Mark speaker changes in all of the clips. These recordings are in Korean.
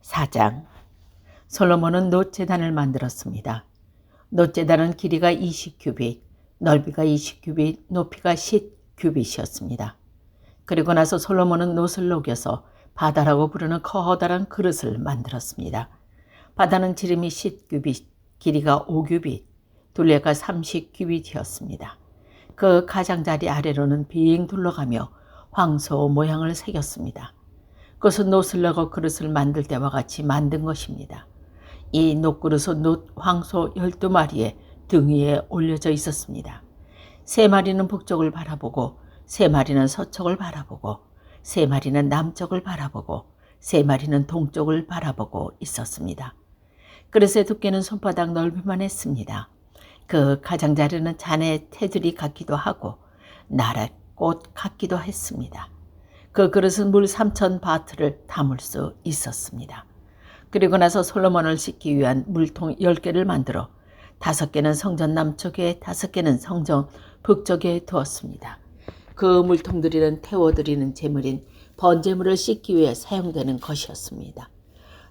Speaker 1: 4장. 솔로몬은 놋제단을 만들었습니다. 놋제단은 길이가 20규빗, 넓이가 20규빗, 높이가 10규빗이었습니다. 그리고 나서 솔로몬은 놋을 녹여서 바다라고 부르는 커다란 그릇을 만들었습니다. 바다는 지름이 10규빗, 길이가 5규빗, 둘레가 30규빗이었습니다. 그 가장자리 아래로는 빙 둘러가며 황소 모양을 새겼습니다. 그것은 놋을 넣고 그릇을 만들 때와 같이 만든 것입니다. 이 놋그릇은 놋 황소 12마리의 등 위에 올려져 있었습니다. 3마리는 북쪽을 바라보고 3마리는 서쪽을 바라보고 3마리는 남쪽을 바라보고 3마리는 동쪽을 바라보고 있었습니다. 그릇의 두께는 손바닥 넓이만 했습니다. 그 가장자리는 잔의 테두리 같기도 하고 나랫꽃 같기도 했습니다. 그 그릇은 물 3,000바트를 담을 수 있었습니다. 그리고 나서 솔로몬을 씻기 위한 물통 10개를 만들어 5개는 성전 남쪽에 5개는 성전 북쪽에 두었습니다. 그 물통들이는 태워드리는 제물인 번제물을 씻기 위해 사용되는 것이었습니다.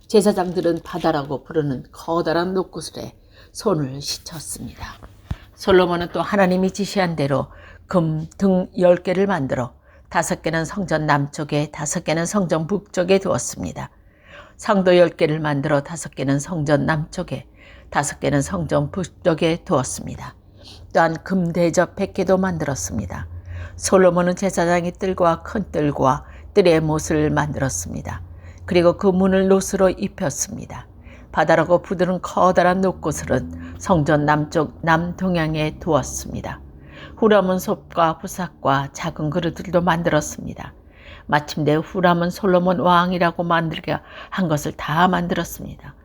Speaker 1: 제사장들은 바다라고 부르는 커다란 놋구슬에 손을 씻었습니다. 솔로몬은 또 하나님이 지시한 대로 금 등 10개를 만들어 5개는 성전 남쪽에 5개는 성전 북쪽에 두었습니다. 상도 10개를 만들어 5개는 성전 남쪽에 5개는 성전 북쪽에 두었습니다. 또한 금대접 100개도 만들었습니다. 솔로몬은 제사장의 뜰과 큰 뜰과 뜰의 못을 만들었습니다. 그리고 그 문을 놋으로 입혔습니다. 바다라고 부르는 커다란 놋구슬은 성전 남쪽 남동향에 두었습니다. 후람은 솥과 부삭과 작은 그릇들도 만들었습니다. 마침내 후람은 솔로몬 왕이라고 만들게 한 것을 다 만들었습니다.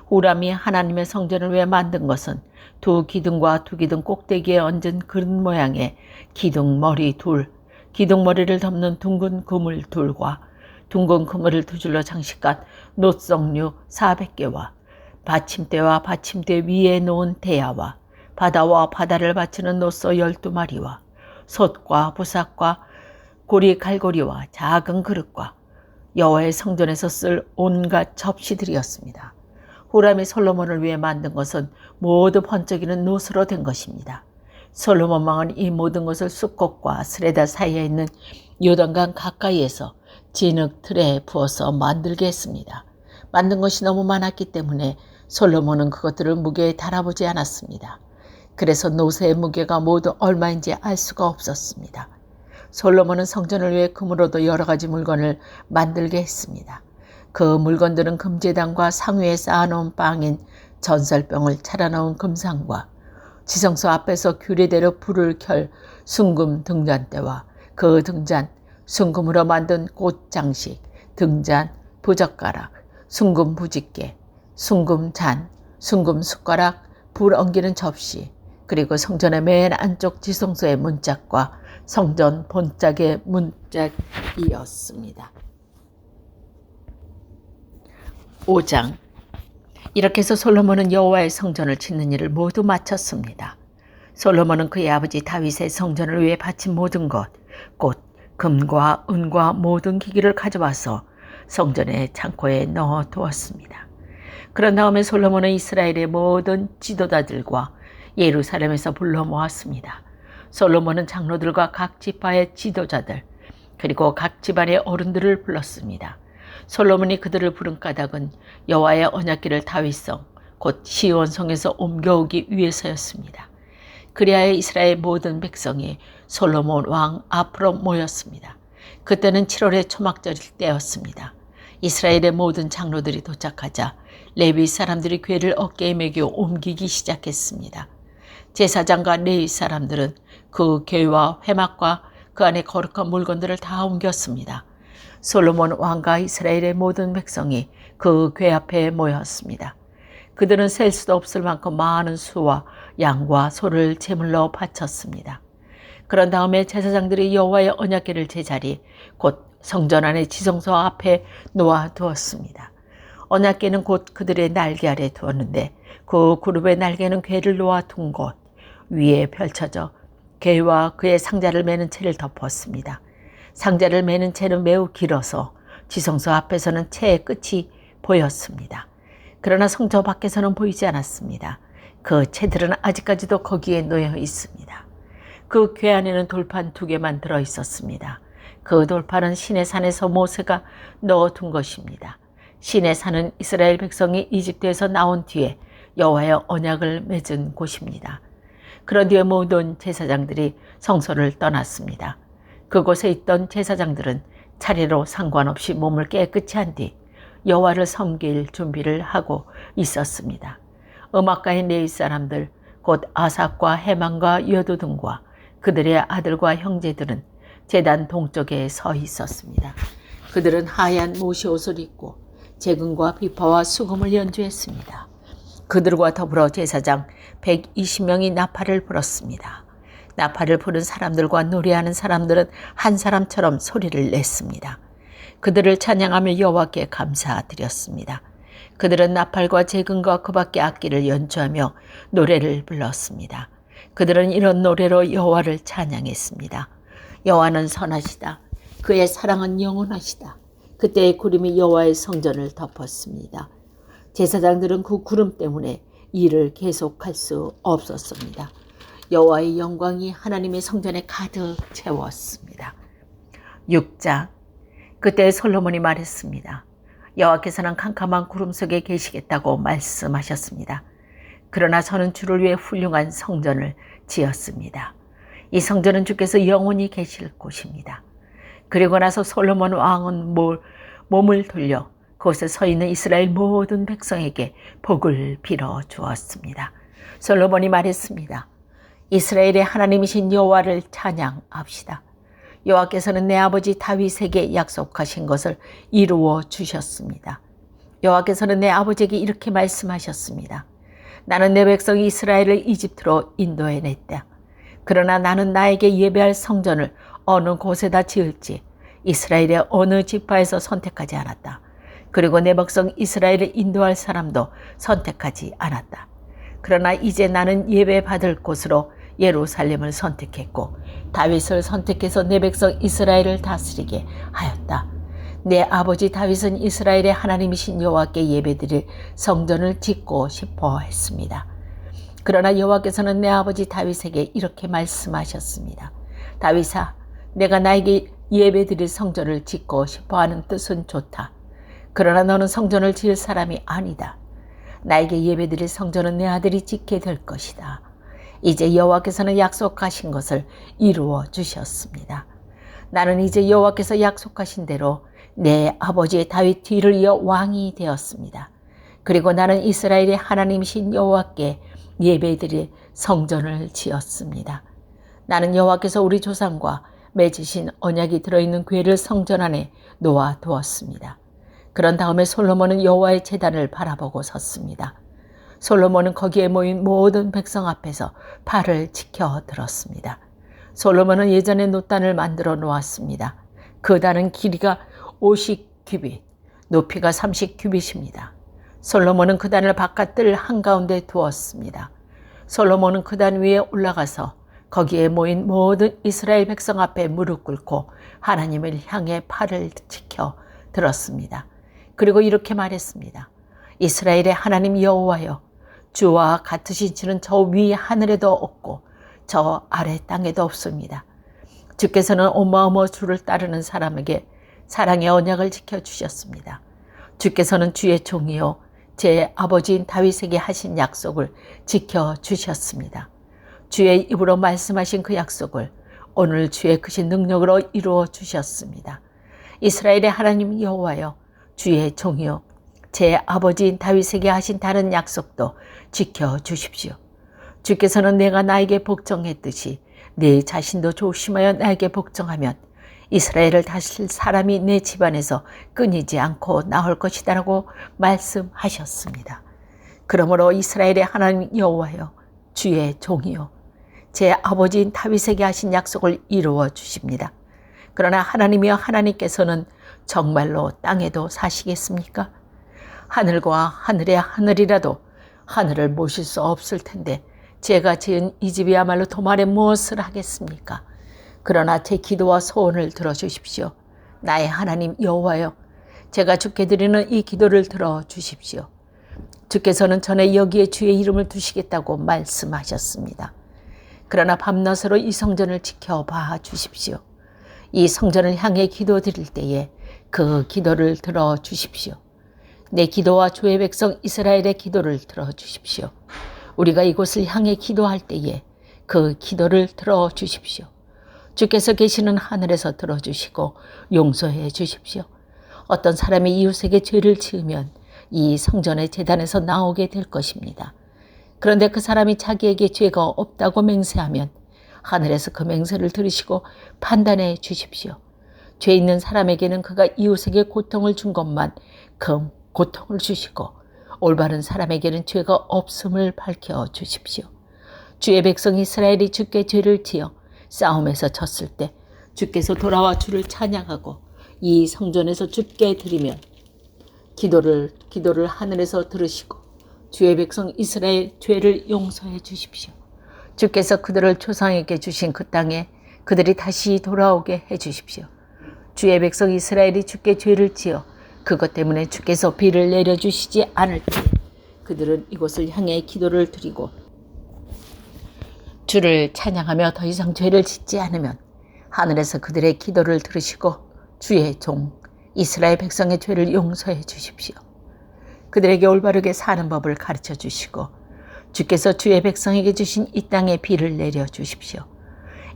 Speaker 1: 후람이 하나님의 성전을 위해 만든 것은 2기둥과 2기둥 꼭대기에 얹은 그릇 모양의 기둥머리 둘, 기둥머리를 덮는 둥근 그물 둘과 둥근 그물을 2줄로 장식한 놋석류 400개와 받침대와 받침대 위에 놓은 대야와 바다와 바다를 받치는 놋소 12마리와 솥과 부삭과 고리 갈고리와 작은 그릇과 여호와의 성전에서 쓸 온갖 접시들이었습니다. 후람이 솔로몬을 위해 만든 것은 모두 번쩍이는 놋으로 된 것입니다. 솔로몬 왕은 이 모든 것을 숫꽃과 스레다 사이에 있는 요단강 가까이에서 진흙 틀에 부어서 만들게 했습니다. 만든 것이 너무 많았기 때문에 솔로몬은 그것들을 무게에 달아보지 않았습니다. 그래서 놋의 무게가 모두 얼마인지 알 수가 없었습니다. 솔로몬은 성전을 위해 금으로도 여러 가지 물건을 만들게 했습니다. 그 물건들은 금제단과 상위에 쌓아놓은 빵인 전설병을 차려놓은 금상과 지성소 앞에서 규례대로 불을 켤 순금 등잔대와 그 등잔, 순금으로 만든 꽃장식, 등잔, 부젓가락, 순금 부집개, 순금 잔, 순금 숟가락, 불 엉기는 접시, 그리고 성전의 맨 안쪽 지성소의 문짝과 성전 본짝의 문짝이었습니다. 5장. 이렇게 해서 솔로몬은 여호와의 성전을 짓는 일을 모두 마쳤습니다. 솔로몬은 그의 아버지 다윗의 성전을 위해 바친 모든 것, 곧 금과 은과 모든 기기를 가져와서 성전의 창고에 넣어 두었습니다. 그런 다음에 솔로몬은 이스라엘의 모든 지도자들과 예루살렘에서 불러 모았습니다. 솔로몬은 장로들과 각 지파의 지도자들 그리고 각 집안의 어른들을 불렀습니다. 솔로몬이 그들을 부른 까닭은 여호와의 언약궤를 다윗성 곧 시온성에서 옮겨오기 위해서였습니다. 그리하여 이스라엘 모든 백성이 솔로몬 왕 앞으로 모였습니다. 그때는 7월의 초막절 때였습니다. 이스라엘의 모든 장로들이 도착하자 레위 사람들이 궤를 어깨에 매겨 옮기기 시작했습니다. 제사장과 레위 사람들은 그 궤와 회막과 그 안에 거룩한 물건들을 다 옮겼습니다. 솔로몬 왕과 이스라엘의 모든 백성이 그 궤 앞에 모였습니다. 그들은 셀 수도 없을 만큼 많은 수와 양과 소를 제물로 바쳤습니다. 그런 다음에 제사장들이 여호와의 언약궤를 제자리 곧 성전 안의 지성소 앞에 놓아두었습니다. 언약궤는 곧 그들의 날개 아래 두었는데 그 그룹의 날개는 궤를 놓아둔 곳 위에 펼쳐져 궤와 그의 상자를 매는 채를 덮었습니다. 상자를 매는 채는 매우 길어서 지성소 앞에서는 채의 끝이 보였습니다. 그러나 성전 밖에서는 보이지 않았습니다. 그 채들은 아직까지도 거기에 놓여 있습니다. 그 궤 안에는 돌판 2개만 들어 있었습니다. 그 돌판은 시내산에서 모세가 넣어둔 것입니다. 시내산은 이스라엘 백성이 이집트에서 나온 뒤에 여호와의 언약을 맺은 곳입니다. 그런 뒤에 모든 제사장들이 성소를 떠났습니다. 그곳에 있던 제사장들은 차례로 상관없이 몸을 깨끗이 한 뒤 여호와를 섬길 준비를 하고 있었습니다. 음악가인 레위 사람들 곧 아삽과 헤만과 여두둔과 그들의 아들과 형제들은 제단 동쪽에 서 있었습니다. 그들은 하얀 모시옷을 입고 재금과 비파와 수금을 연주했습니다. 그들과 더불어 제사장 120명이 나팔을 불었습니다. 나팔을 부는 사람들과 노래하는 사람들은 한 사람처럼 소리를 냈습니다. 그들을 찬양하며 여호와께 감사드렸습니다. 그들은 나팔과 재금과 그 밖의 악기를 연주하며 노래를 불렀습니다. 그들은 이런 노래로 여호와를 찬양했습니다. 여호와는 선하시다. 그의 사랑은 영원하시다. 그때의 구름이 여호와의 성전을 덮었습니다. 제사장들은 그 구름 때문에 일을 계속할 수 없었습니다. 여호와의 영광이 하나님의 성전에 가득 채웠습니다. 6장. 그때 솔로몬이 말했습니다. 여호와께서는 캄캄한 구름 속에 계시겠다고 말씀하셨습니다. 그러나 저는 주를 위해 훌륭한 성전을 지었습니다. 이 성전은 주께서 영원히 계실 곳입니다. 그리고 나서 솔로몬 왕은 몸을 돌려 그곳에 서 있는 이스라엘 모든 백성에게 복을 빌어 주었습니다. 솔로몬이 말했습니다. 이스라엘의 하나님이신 여호와를 찬양합시다. 여호와께서는 내 아버지 다윗에게 약속하신 것을 이루어 주셨습니다. 여호와께서는 내 아버지에게 이렇게 말씀하셨습니다. 나는 내 백성 이스라엘을 이집트로 인도해냈다. 그러나 나는 나에게 예배할 성전을 어느 곳에다 지을지 이스라엘의 어느 지파에서 선택하지 않았다. 그리고 내 백성 이스라엘을 인도할 사람도 선택하지 않았다. 그러나 이제 나는 예배받을 곳으로 예루살렘을 선택했고 다윗을 선택해서 내 백성 이스라엘을 다스리게 하였다. 내 아버지 다윗은 이스라엘의 하나님이신 여호와께 예배드릴 성전을 짓고 싶어 했습니다. 그러나 여호와께서는 내 아버지 다윗에게 이렇게 말씀하셨습니다. 다윗아, 내가 나에게 예배드릴 성전을 짓고 싶어하는 뜻은 좋다. 그러나 너는 성전을 지을 사람이 아니다. 나에게 예배드릴 성전은 내 아들이 짓게 될 것이다. 이제 여호와께서는 약속하신 것을 이루어 주셨습니다. 나는 이제 여호와께서 약속하신 대로 내 아버지의 다윗 뒤를 이어 왕이 되었습니다. 그리고 나는 이스라엘의 하나님이신 여호와께 예배드릴 성전을 지었습니다. 나는 여호와께서 우리 조상과 맺으신 언약이 들어있는 궤를 성전 안에 놓아 두었습니다. 그런 다음에 솔로몬은 여호와의 제단을 바라보고 섰습니다. 솔로몬은 거기에 모인 모든 백성 앞에서 팔을 지켜 들었습니다. 솔로몬은 예전에 놋단을 만들어 놓았습니다. 그 단은 길이가 50규빗, 높이가 30규빗입니다. 솔로몬은 그 단을 바깥뜰 한가운데 두었습니다. 솔로몬은 그 단 위에 올라가서 거기에 모인 모든 이스라엘 백성 앞에 무릎 꿇고 하나님을 향해 팔을 지켜 들었습니다. 그리고 이렇게 말했습니다. 이스라엘의 하나님 여호와여, 주와 같으신 주는 저 위 하늘에도 없고 저 아래 땅에도 없습니다. 주께서는 어마어마 주를 따르는 사람에게 사랑의 언약을 지켜주셨습니다. 주께서는 주의 종이요 제 아버지인 다윗에게 하신 약속을 지켜주셨습니다. 주의 입으로 말씀하신 그 약속을 오늘 주의 크신 능력으로 이루어 주셨습니다. 이스라엘의 하나님 여호와여, 주의 종이요 제 아버지인 다윗에게 하신 다른 약속도 지켜주십시오. 주께서는 내가 나에게 복종했듯이 내 자신도 조심하여 나에게 복종하면 이스라엘을 다스릴 사람이 내 집안에서 끊이지 않고 나올 것이다라고 말씀하셨습니다. 그러므로 이스라엘의 하나님 여호와여, 주의 종이요 제 아버지인 다윗에게 하신 약속을 이루어 주십니다. 그러나 하나님이여, 하나님께서는 정말로 땅에도 사시겠습니까? 하늘과 하늘의 하늘이라도 하늘을 모실 수 없을 텐데 제가 지은 이 집이야말로 도말에 무엇을 하겠습니까? 그러나 제 기도와 소원을 들어주십시오. 나의 하나님 여호와여, 제가 주께 드리는 이 기도를 들어주십시오. 주께서는 전에 여기에 주의 이름을 두시겠다고 말씀하셨습니다. 그러나 밤낮으로 이 성전을 지켜봐 주십시오. 이 성전을 향해 기도 드릴 때에 그 기도를 들어주십시오. 내 기도와 주의 백성 이스라엘의 기도를 들어주십시오. 우리가 이곳을 향해 기도할 때에 그 기도를 들어주십시오. 주께서 계시는 하늘에서 들어주시고 용서해 주십시오. 어떤 사람이 이웃에게 죄를 지으면 이 성전의 제단에서 나오게 될 것입니다. 그런데 그 사람이 자기에게 죄가 없다고 맹세하면 하늘에서 그 맹세를 들으시고 판단해 주십시오. 죄 있는 사람에게는 그가 이웃에게 고통을 준 것만 그 고통을 주시고 올바른 사람에게는 죄가 없음을 밝혀 주십시오. 주의 백성 이스라엘이 주께 죄를 지어 싸움에서 졌을 때 주께서 돌아와 주를 찬양하고 이 성전에서 주께 드리면 기도를 하늘에서 들으시고 주의 백성 이스라엘 죄를 용서해 주십시오. 주께서 그들을 조상에게 주신 그 땅에 그들이 다시 돌아오게 해 주십시오. 주의 백성 이스라엘이 주께 죄를 지어 그것 때문에 주께서 비를 내려주시지 않을 때 그들은 이곳을 향해 기도를 드리고 주를 찬양하며 더 이상 죄를 짓지 않으면 하늘에서 그들의 기도를 들으시고 주의 종 이스라엘 백성의 죄를 용서해 주십시오. 그들에게 올바르게 사는 법을 가르쳐 주시고 주께서 주의 백성에게 주신 이 땅에 비를 내려 주십시오.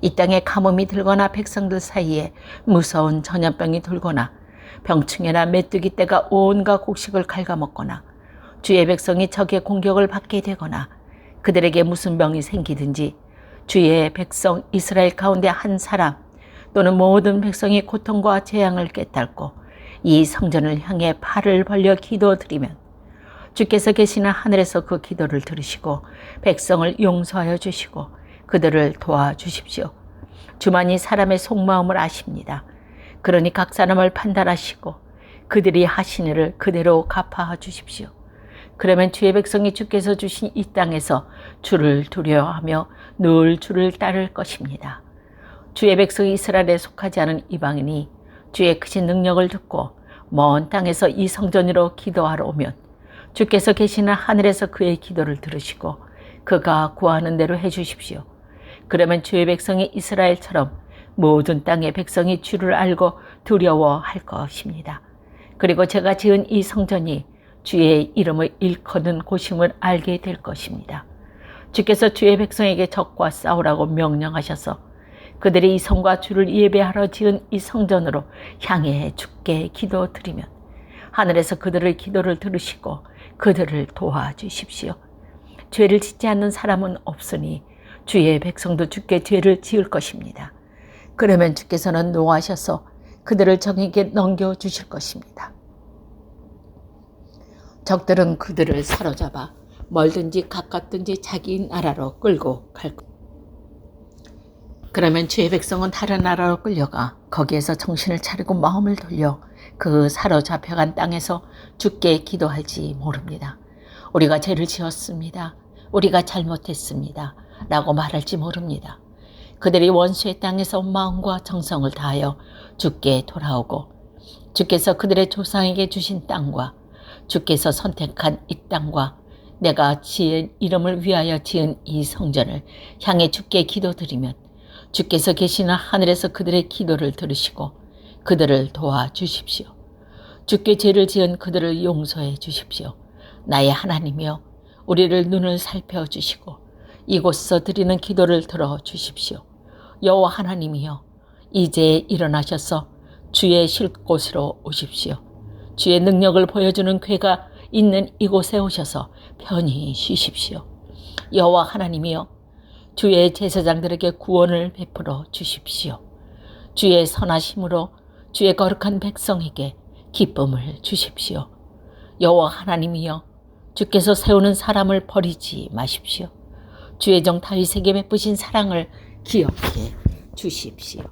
Speaker 1: 이 땅에 가뭄이 들거나 백성들 사이에 무서운 전염병이 돌거나 병충해나 메뚜기 떼가 온갖 곡식을 갉아먹거나 주의 백성이 적의 공격을 받게 되거나 그들에게 무슨 병이 생기든지 주의 백성 이스라엘 가운데 한 사람 또는 모든 백성이 고통과 재앙을 깨닫고 이 성전을 향해 팔을 벌려 기도드리면 주께서 계시는 하늘에서 그 기도를 들으시고 백성을 용서하여 주시고 그들을 도와주십시오. 주만이 사람의 속마음을 아십니다. 그러니 각 사람을 판단하시고 그들이 하신 일을 그대로 갚아 주십시오. 그러면 주의 백성이 주께서 주신 이 땅에서 주를 두려워하며 늘 주를 따를 것입니다. 주의 백성이 이스라엘에 속하지 않은 이방인이 주의 크신 능력을 듣고 먼 땅에서 이 성전으로 기도하러 오면 주께서 계시는 하늘에서 그의 기도를 들으시고 그가 구하는 대로 해주십시오. 그러면 주의 백성이 이스라엘처럼 모든 땅의 백성이 주를 알고 두려워할 것입니다. 그리고 제가 지은 이 성전이 주의 이름을 일컫는 곳임을 알게 될 것입니다. 주께서 주의 백성에게 적과 싸우라고 명령하셔서 그들이 이 성과 주를 예배하러 지은 이 성전으로 향해 주께 기도드리면 하늘에서 그들의 기도를 들으시고 그들을 도와주십시오. 죄를 짓지 않는 사람은 없으니 주의 백성도 주께 죄를 지을 것입니다. 그러면 주께서는 노하셔서 그들을 적에게 넘겨주실 것입니다. 적들은 그들을 사로잡아 멀든지 가깝든지 자기 나라로 끌고 갈 것. 그러면 주의 백성은 다른 나라로 끌려가 거기에서 정신을 차리고 마음을 돌려 그 사로잡혀간 땅에서 주께 기도할지 모릅니다. 우리가 죄를 지었습니다. 우리가 잘못했습니다. 라고 말할지 모릅니다. 그들이 원수의 땅에서 마음과 정성을 다하여 주께 돌아오고 주께서 그들의 조상에게 주신 땅과 주께서 선택한 이 땅과 내가 지은 이름을 위하여 지은 이 성전을 향해 주께 기도드리면 주께서 계시는 하늘에서 그들의 기도를 들으시고 그들을 도와주십시오. 주께 죄를 지은 그들을 용서해 주십시오. 나의 하나님이여 우리를 눈을 살펴주시고 이곳에서 드리는 기도를 들어주십시오. 여호와 하나님이여 이제 일어나셔서 주의 쉴 곳으로 오십시오. 주의 능력을 보여주는 궤가 있는 이곳에 오셔서 편히 쉬십시오. 여호와 하나님이여 주의 제사장들에게 구원을 베풀어 주십시오. 주의 선하심으로 주의 거룩한 백성에게 기쁨을 주십시오. 여호와 하나님이여 주께서 세우는 사람을 버리지 마십시오. 주의 종 다윗에게 베푸신 사랑을 기억해 주십시오.